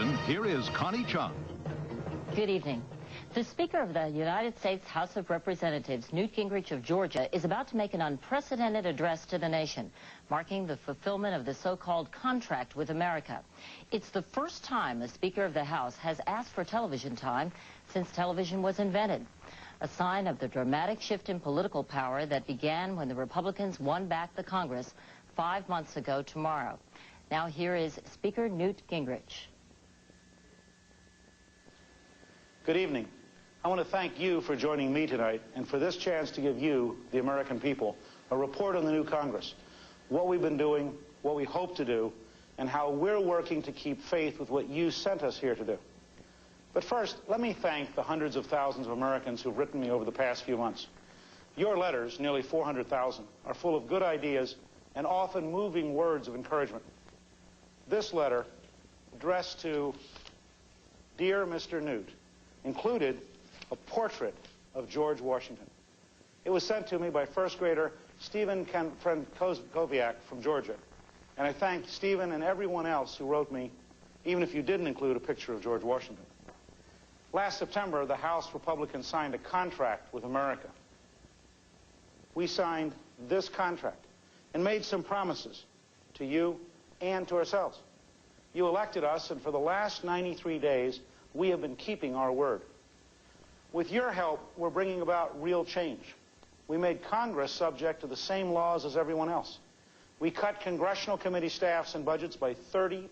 Washington, here is Connie Chung. Good evening. The Speaker of the United States House of Representatives, Newt Gingrich of Georgia, is about to make an unprecedented address to the nation, marking the fulfillment of the so-called contract with America. It's the first time a Speaker of the House has asked for television time since television was invented, a sign of the dramatic shift in political power that began when the Republicans won back the Congress 5 months ago tomorrow. Now here is Speaker Newt Gingrich. Good evening. I want to thank you for joining me tonight and for this chance to give you, the American people, a report on the new Congress, what we've been doing, what we hope to do, and how we're working to keep faith with what you sent us here to do. But first, let me thank the hundreds of thousands of Americans who've written me over the past few months. Your letters, nearly 400,000, are full of good ideas and often moving words of encouragement. This letter, addressed to Dear Mr. Newt, included a portrait of George Washington. It was sent to me by first grader Stephen Koviak from Georgia, and I thank Stephen and everyone else who wrote me, even if you didn't include a picture of George Washington. Last September, the House Republicans signed a contract with America. We signed this contract and made some promises to you and to ourselves. You elected us, and for the last 93 days, we have been keeping our word. With your help, we're bringing about real change. We made Congress subject to the same laws as everyone else. We cut congressional committee staffs and budgets by 30%,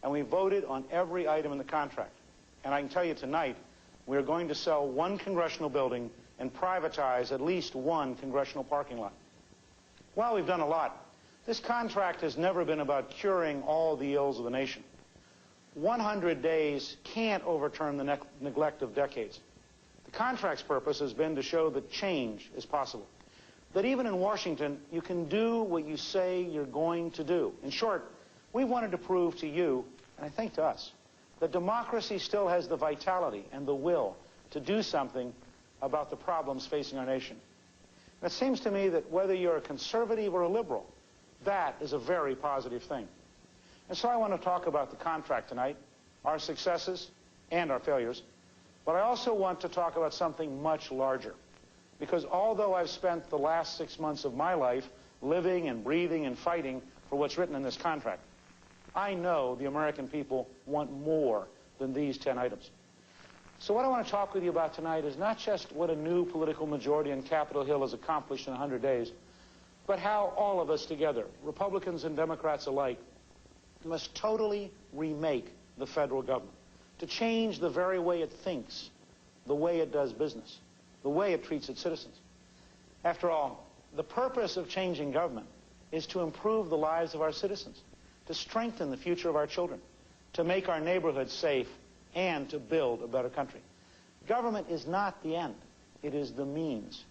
and we voted on every item in the contract. And I can tell you tonight, we're going to sell one congressional building and privatize at least one congressional parking lot. While we've done a lot, this contract has never been about curing all the ills of the nation. 100 days can't overturn the neglect of decades. The contract's purpose has been to show that change is possible. That even in Washington, you can do what you say you're going to do. In short, we wanted to prove to you, and I think to us, that democracy still has the vitality and the will to do something about the problems facing our nation. And it seems to me that whether you're a conservative or a liberal, that is a very positive thing. And so I want to talk about the contract tonight, our successes and our failures, but I also want to talk about something much larger. Because although I've spent the last 6 months of my life living and breathing and fighting for what's written in this contract, I know the American people want more than these 10 items. So what I want to talk with you about tonight is not just what a new political majority on Capitol Hill has accomplished in 100 days, but how all of us together, Republicans and Democrats alike, must totally remake the federal government, to change the very way it thinks, the way it does business, the way it treats its citizens. After all, the purpose of changing government is to improve the lives of our citizens, to strengthen the future of our children, to make our neighborhoods safe, and to build a better country. Government is not the end. It is the means.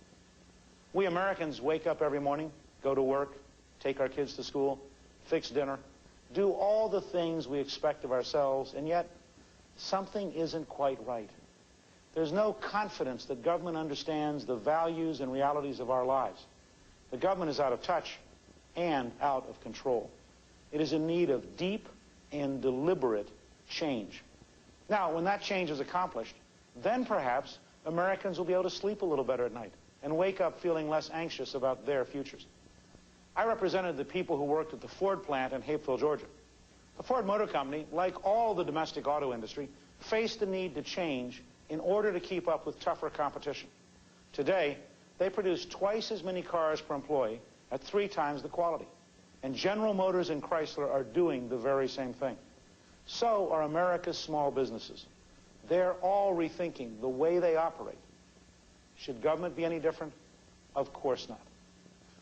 We Americans wake up every morning, go to work, take our kids to school, fix dinner, do all the things we expect of ourselves, and yet something isn't quite right. There's no confidence that government understands the values and realities of our lives. The government is out of touch and out of control. It is in need of deep and deliberate change. Now, when that change is accomplished, then perhaps Americans will be able to sleep a little better at night and wake up feeling less anxious about their futures. I represented the people who worked at the Ford plant in Hapeville, Georgia. The Ford Motor Company, like all the domestic auto industry, faced the need to change in order to keep up with tougher competition. Today, they produce twice as many cars per employee at 3 times the quality. And General Motors and Chrysler are doing the very same thing. So are America's small businesses. They're all rethinking the way they operate. Should government be any different? Of course not.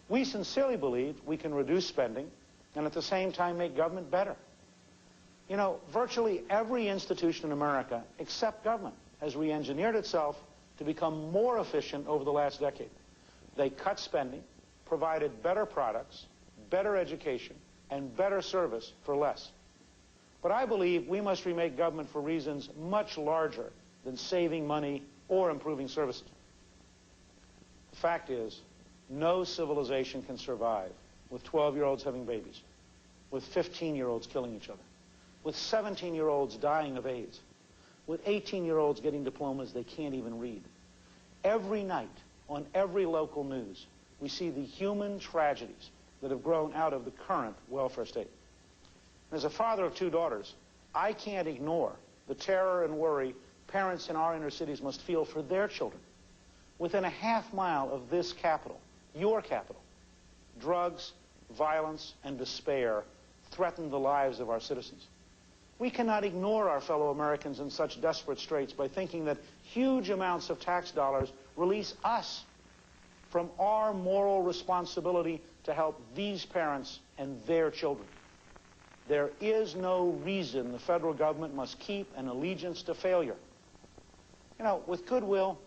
We sincerely believe we can reduce spending and at the same time make government better. You know, virtually every institution in America, except government, has re-engineered itself to become more efficient over the last decade. They cut spending, provided better products, better education, and better service for less. But I believe we must remake government for reasons much larger than saving money or improving services. The fact is, no civilization can survive with 12-year-olds having babies, with 15-year-olds killing each other, with 17-year-olds dying of AIDS, with 18-year-olds getting diplomas they can't even read. Every night, on every local news, we see the human tragedies that have grown out of the current welfare state. As a father of 2 daughters, I can't ignore the terror and worry parents in our inner cities must feel for their children. Within a half-mile of this capital, your capital, drugs, violence, and despair threaten the lives of our citizens. We cannot ignore our fellow Americans in such desperate straits by thinking that huge amounts of tax dollars release us from our moral responsibility to help these parents and their children. There is no reason the federal government must keep an allegiance to failure. You know, with goodwill,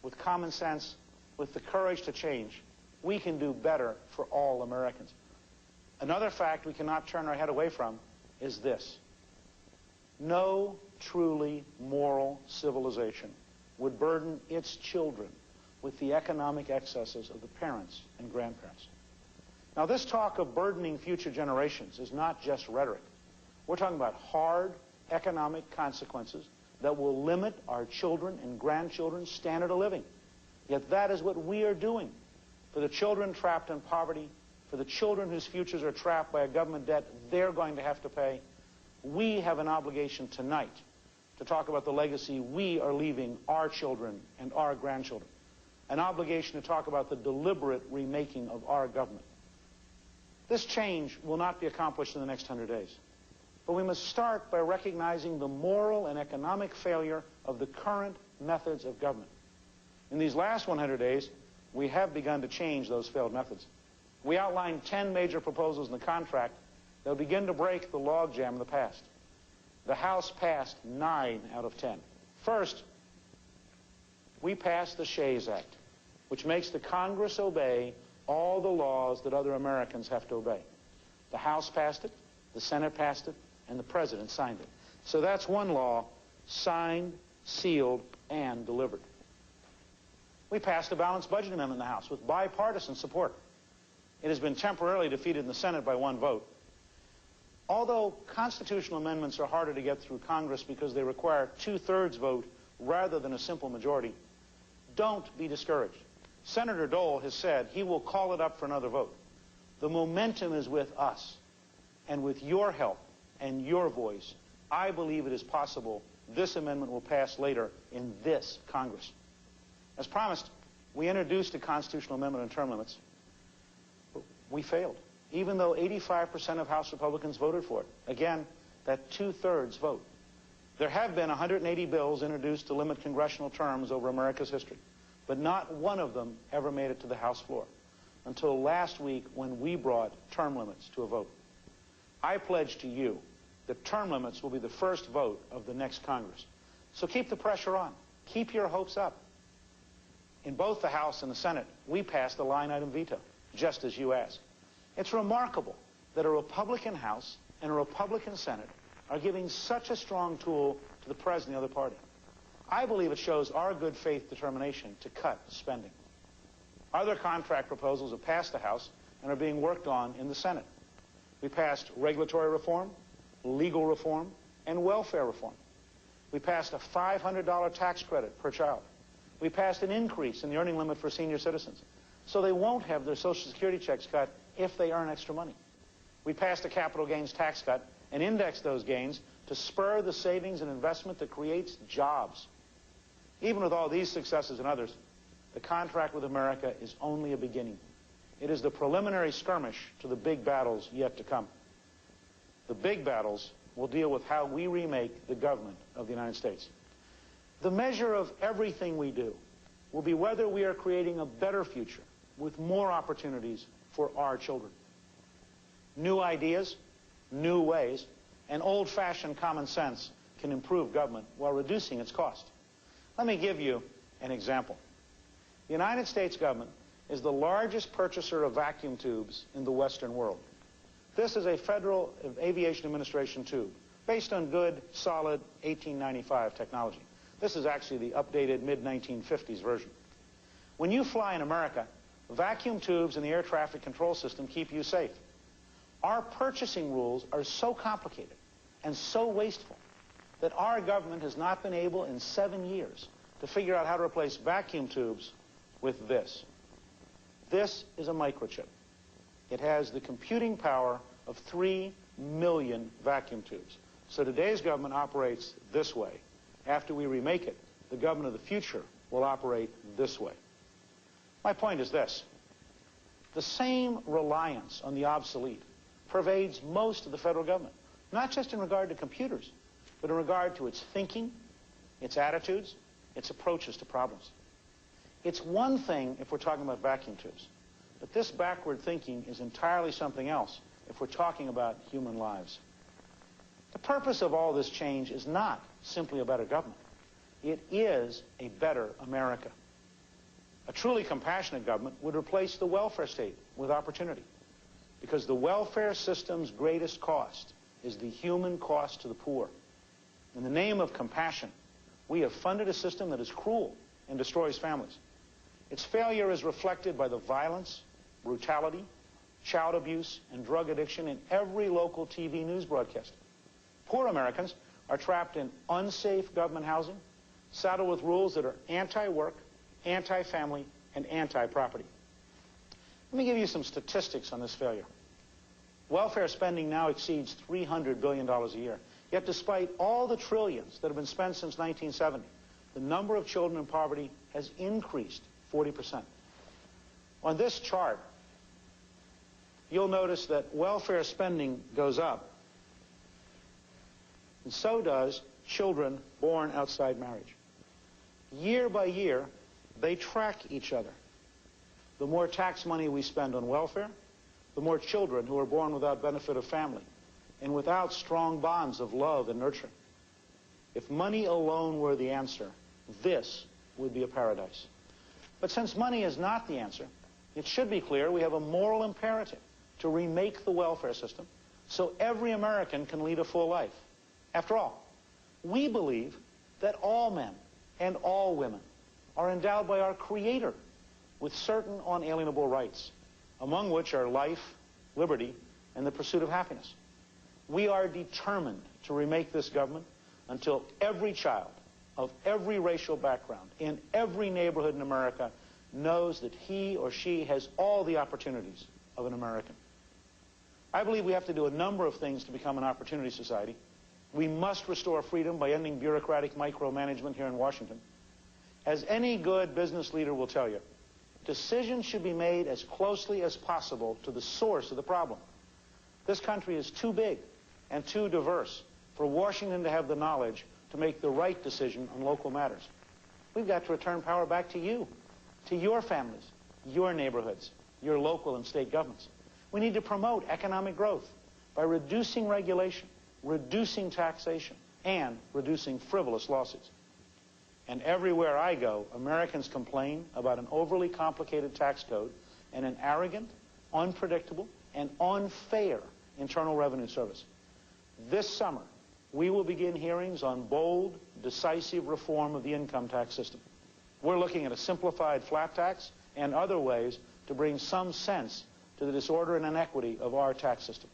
with common sense, with the courage to change, we can do better for all Americans. Another fact we cannot turn our head away from is this. No truly moral civilization would burden its children with the economic excesses of the parents and grandparents. Now, this talk of burdening future generations is not just rhetoric. We're talking about hard economic consequences that will limit our children and grandchildren's standard of living. Yet that is what we are doing for the children trapped in poverty, for the children whose futures are trapped by a government debt they're going to have to pay. We have an obligation tonight to talk about the legacy we are leaving our children and our grandchildren. An obligation to talk about the deliberate remaking of our government. This change will not be accomplished in the next 100 days. But we must start by recognizing the moral and economic failure of the current methods of government. In these last 100 days, we have begun to change those failed methods. We outlined 10 major proposals in the contract that will begin to break the logjam of the past. The House passed 9 out of 10. First, we passed the Shays Act, which makes the Congress obey all the laws that other Americans have to obey. The House passed it, the Senate passed it, and the President signed it. So that's one law signed, sealed, and delivered. We passed a balanced budget amendment in the House with bipartisan support. It has been temporarily defeated in the Senate by 1 vote. Although constitutional amendments are harder to get through Congress because they require 2/3 vote rather than a simple majority, don't be discouraged. Senator Dole has said he will call it up for another vote. The momentum is with us, and with your help and your voice, I believe it is possible this amendment will pass later in this Congress. As promised, we introduced a constitutional amendment on term limits. But we failed, even though 85% of House Republicans voted for it. Again, that 2/3 vote. There have been 180 bills introduced to limit congressional terms over America's history, but not one of them ever made it to the House floor until last week when we brought term limits to a vote. I pledge to you that term limits will be the first vote of the next Congress. So keep the pressure on. Keep your hopes up. In both the House and the Senate, we passed a line item veto, just as you asked. It's remarkable that a Republican House and a Republican Senate are giving such a strong tool to the President and the other party. I believe it shows our good faith determination to cut spending. Other contract proposals have passed the House and are being worked on in the Senate. We passed regulatory reform, legal reform, and welfare reform. We passed a $500 tax credit per child. We passed an increase in the earning limit for senior citizens, so they won't have their Social Security checks cut if they earn extra money. We passed a capital gains tax cut and indexed those gains to spur the savings and investment that creates jobs. Even with all these successes and others, the contract with America is only a beginning. It is the preliminary skirmish to the big battles yet to come. The big battles will deal with how we remake the government of the United States. The measure of everything we do will be whether we are creating a better future with more opportunities for our children. New ideas, new ways, and old-fashioned common sense can improve government while reducing its cost. Let me give you an example. The United States government is the largest purchaser of vacuum tubes in the Western world. This is a Federal Aviation Administration tube based on good, solid 1895 technology. This is actually the updated mid-1950s version. When you fly in America, vacuum tubes in the air traffic control system keep you safe. Our purchasing rules are so complicated and so wasteful that our government has not been able in 7 years to figure out how to replace vacuum tubes with this. This is a microchip. It has the computing power of 3 million vacuum tubes. So today's government operates this way. After we remake it, the government of the future will operate this way. My point is this. The same reliance on the obsolete pervades most of the federal government, not just in regard to computers, but in regard to its thinking, its attitudes, its approaches to problems. It's one thing if we're talking about vacuum tubes, but this backward thinking is entirely something else if we're talking about human lives. The purpose of all this change is not simply a better government. It is a better America. A truly compassionate government would replace the welfare state with opportunity, because the welfare system's greatest cost is the human cost to the poor. In the name of compassion, we have funded a system that is cruel and destroys families. Its failure is reflected by the violence, brutality, child abuse, and drug addiction in every local TV news broadcast. Poor Americans are trapped in unsafe government housing, saddled with rules that are anti-work, anti-family, and anti-property. Let me give you some statistics on this failure. Welfare spending now exceeds $300 billion a year. Yet despite all the trillions that have been spent since 1970, the number of children in poverty has increased 40%. On this chart, you'll notice that welfare spending goes up, and so does children born outside marriage. Year by year, they track each other. The more tax money we spend on welfare, the more children who are born without benefit of family and without strong bonds of love and nurturing. If money alone were the answer, this would be a paradise. But since money is not the answer, it should be clear we have a moral imperative to remake the welfare system so every American can lead a full life. After all, we believe that all men and all women are endowed by our Creator with certain unalienable rights, among which are life, liberty, and the pursuit of happiness. We are determined to remake this government until every child of every racial background in every neighborhood in America knows that he or she has all the opportunities of an American. I believe we have to do a number of things to become an opportunity society. We must restore freedom by ending bureaucratic micromanagement here in Washington. As any good business leader will tell you, decisions should be made as closely as possible to the source of the problem. This country is too big and too diverse for Washington to have the knowledge to make the right decision on local matters. We've got to return power back to you, to your families, your neighborhoods, your local and state governments. We need to promote economic growth by reducing regulation, reducing taxation, and reducing frivolous lawsuits. And everywhere I go, Americans complain about an overly complicated tax code and an arrogant, unpredictable, and unfair Internal Revenue Service. This summer, we will begin hearings on bold, decisive reform of the income tax system. We're looking at a simplified flat tax and other ways to bring some sense to the disorder and inequity of our tax system.